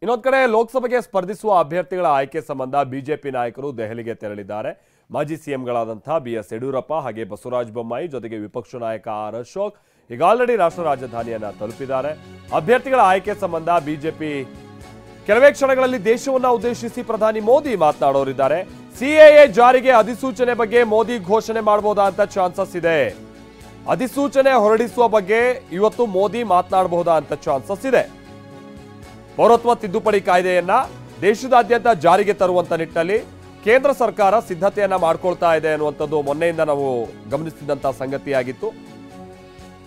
ಇನ್ನೊಂದು ಕಡೆ ಲೋಕಸಭೆಗೆ ಸ್ಪರ್ಧಿಸುವ ಅಭ್ಯರ್ಥಿಗಳ ಆಯ್ಕೆ ಸಂಬಂಧ ಬಿಜೆಪಿ ನಾಯಕರು ದೆಹಲಿಗೆ ತೆರಳಿದ್ದಾರೆ. ಮಾಜಿ ಸಿಎಂಗಳಾದಂತಹ ಬಿಎಸ್ ಯಡಿಯೂರಪ್ಪ ಹಾಗೆ ಬಸವರಾಜ ಬೊಮ್ಮಾಯಿ ಜೊತೆಗೆ ವಿಪಕ್ಷ ನಾಯಕ ಆರ್ ಅಶೋಕ್ ಈಗ ಆಲ್ರೆಡಿ ರಾಷ್ಟ್ರ ರಾಜಧಾನಿಯನ್ನ ತಲುಪಿದ್ದಾರೆ. ಅಭ್ಯರ್ಥಿಗಳ ಆಯ್ಕೆ ಸಂಬಂಧ ಬಿಜೆಪಿ ಕೆಲವೇ ಕ್ಷಣಗಳಲ್ಲಿ ದೇಶವನ್ನ ಉದ್ದೇಶಿಸಿ ಪ್ರಧಾನಿ ಮೋದಿ ಮಾತನಾಡೋರಿದ್ದಾರೆ. ಸಿಎಎ ಜಾರಿಗೆ ಅಧಿಸೂಚನೆ ಬಗ್ಗೆ ಮೋದಿ ಘೋಷಣೆ ಮಾಡಬಹುದಾ ಅಂತ ಚಾನ್ಸಸ್ ಇದೆ. ಅಧಿಸೂಚನೆ ಹೊರಡಿಸುವ ಬಗ್ಗೆ ಇವತ್ತು ಮೋದಿ ಮಾತನಾಡಬಹುದಾ ಅಂತ ಚಾನ್ಸಸ್ ಇದೆ. ಪೌರತ್ವ ತಿದ್ದುಪಡಿ ಕಾಯ್ದೆಯನ್ನ ದೇಶದಾದ್ಯಂತ ಜಾರಿಗೆ ತರುವಂತ ನಿಟ್ಟಿನಲ್ಲಿ ಕೇಂದ್ರ ಸರ್ಕಾರ ಸಿದ್ಧತೆಯನ್ನ ಮಾಡ್ಕೊಳ್ತಾ ಇದೆ ಅನ್ನುವಂಥದ್ದು ಮೊನ್ನೆಯಿಂದ ನಾವು ಗಮನಿಸಿದಂತಹ ಸಂಗತಿಯಾಗಿತ್ತು.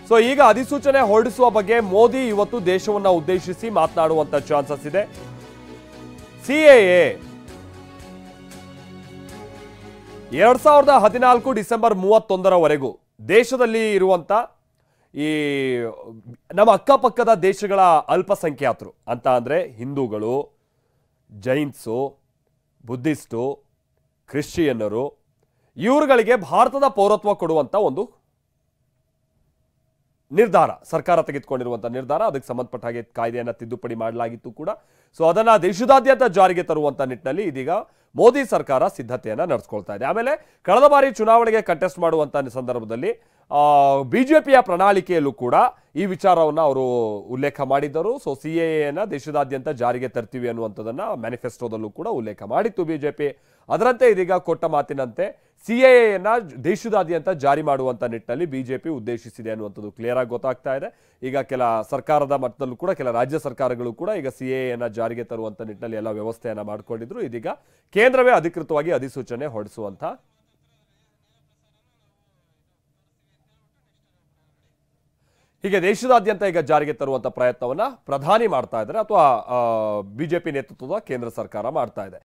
ಸೊ ಈಗ ಅಧಿಸೂಚನೆ ಹೊರಡಿಸುವ ಬಗ್ಗೆ ಮೋದಿ ಇವತ್ತು ದೇಶವನ್ನ ಉದ್ದೇಶಿಸಿ ಮಾತನಾಡುವಂತ ಚಾನ್ಸಸ್ ಇದೆ. ಸಿಎಎ 2014 ಡಿಸೆಂಬರ್ 31ರವರೆಗೂ ದೇಶದಲ್ಲಿ ಇರುವಂತ ಈ ನಮ್ಮ ಅಕ್ಕಪಕ್ಕದ ದೇಶಗಳ ಅಲ್ಪಸಂಖ್ಯಾತರು ಅಂತ ಅಂದ್ರೆ ಹಿಂದೂಗಳು, ಜೈನ್ಸು, ಬುದ್ಧಿಸ್ಟು, ಕ್ರಿಶ್ಚಿಯನ್ನರು ಇವರುಗಳಿಗೆ ಭಾರತದ ಪೌರತ್ವ ಕೊಡುವಂತ ಒಂದು ನಿರ್ಧಾರ ಸರ್ಕಾರ ತೆಗೆದುಕೊಂಡಿರುವಂತ ನಿರ್ಧಾರ. ಅದಕ್ಕೆ ಸಂಬಂಧಪಟ್ಟ ಹಾಗೆ ಕಾಯ್ದೆಯನ್ನ ತಿದ್ದುಪಡಿ ಮಾಡಲಾಗಿತ್ತು ಕೂಡ. ಸೊ ಅದನ್ನ ದೇಶದಾದ್ಯಂತ ಜಾರಿಗೆ ತರುವಂತ ನಿಟ್ಟಿನಲ್ಲಿ ಇದೀಗ ಮೋದಿ ಸರ್ಕಾರ ಸಿದ್ಧತೆಯನ್ನ ನಡೆಸ್ಕೊಳ್ತಾ ಇದೆ. ಆಮೇಲೆ ಕಳೆದ ಬಾರಿ ಚುನಾವಣೆಗೆ ಕಂಟೆಸ್ಟ್ ಮಾಡುವಂತ ಸಂದರ್ಭದಲ್ಲಿ ಬಿಜೆಪಿಯ ಪ್ರಣಾಳಿಕೆಯಲ್ಲೂ ಕೂಡ ಈ ವಿಚಾರವನ್ನ ಅವರು ಉಲ್ಲೇಖ ಮಾಡಿದ್ದರು. ಸೊ ಸಿಎಎನ ದೇಶದಾದ್ಯಂತ ಜಾರಿಗೆ ತರ್ತೀವಿ ಅನ್ನುವಂಥದ್ದನ್ನ ಮ್ಯಾನಿಫೆಸ್ಟೋದಲ್ಲೂ ಕೂಡ ಉಲ್ಲೇಖ ಮಾಡಿತ್ತು ಬಿಜೆಪಿ. ಅದರಂತೆ ಇದೀಗ ಕೊಟ್ಟ ಮಾತಿನಂತೆ ಸಿಎಎನ ದೇಶದಾದ್ಯಂತ ಜಾರಿ ಮಾಡುವಂತ ನಿಟ್ಟಿನಲ್ಲಿ ಬಿಜೆಪಿ ಉದ್ದೇಶಿಸಿದೆ ಅನ್ನುವಂಥದ್ದು ಕ್ಲಿಯರ್ ಆಗಿ ಗೊತ್ತಾಗ್ತಾ ಇದೆ. ಈಗ ಕೆಲ ಸರ್ಕಾರದ ಮಟ್ಟದಲ್ಲೂ ಕೂಡ ಕೆಲ ರಾಜ್ಯ ಸರ್ಕಾರಗಳು ಕೂಡ ಈಗ ಸಿಎಎನ ಜಾರಿಗೆ ತರುವಂತ ನಿಟ್ಟಿನಲ್ಲಿ ಎಲ್ಲ ವ್ಯವಸ್ಥೆಯನ್ನ ಮಾಡಿಕೊಂಡಿದ್ರು. ಇದೀಗ ಕೇಂದ್ರವೇ ಅಧಿಕೃತವಾಗಿ ಅಧಿಸೂಚನೆ ಹೊರಡಿಸುವಂತ ಹೀಗೆ ದೇಶದಾದ್ಯಂತ ಈಗ ಜಾರಿಗೆ ತರುವಂತ ಪ್ರಯತ್ನವನ್ನ ಪ್ರಧಾನಿ ಮಾಡ್ತಾ ಇದ್ದಾರೆ ಅಥವಾ ಬಿಜೆಪಿ ನೇತೃತ್ವದ ಕೇಂದ್ರ ಸರ್ಕಾರ ಮಾಡ್ತಾ ಇದೆ.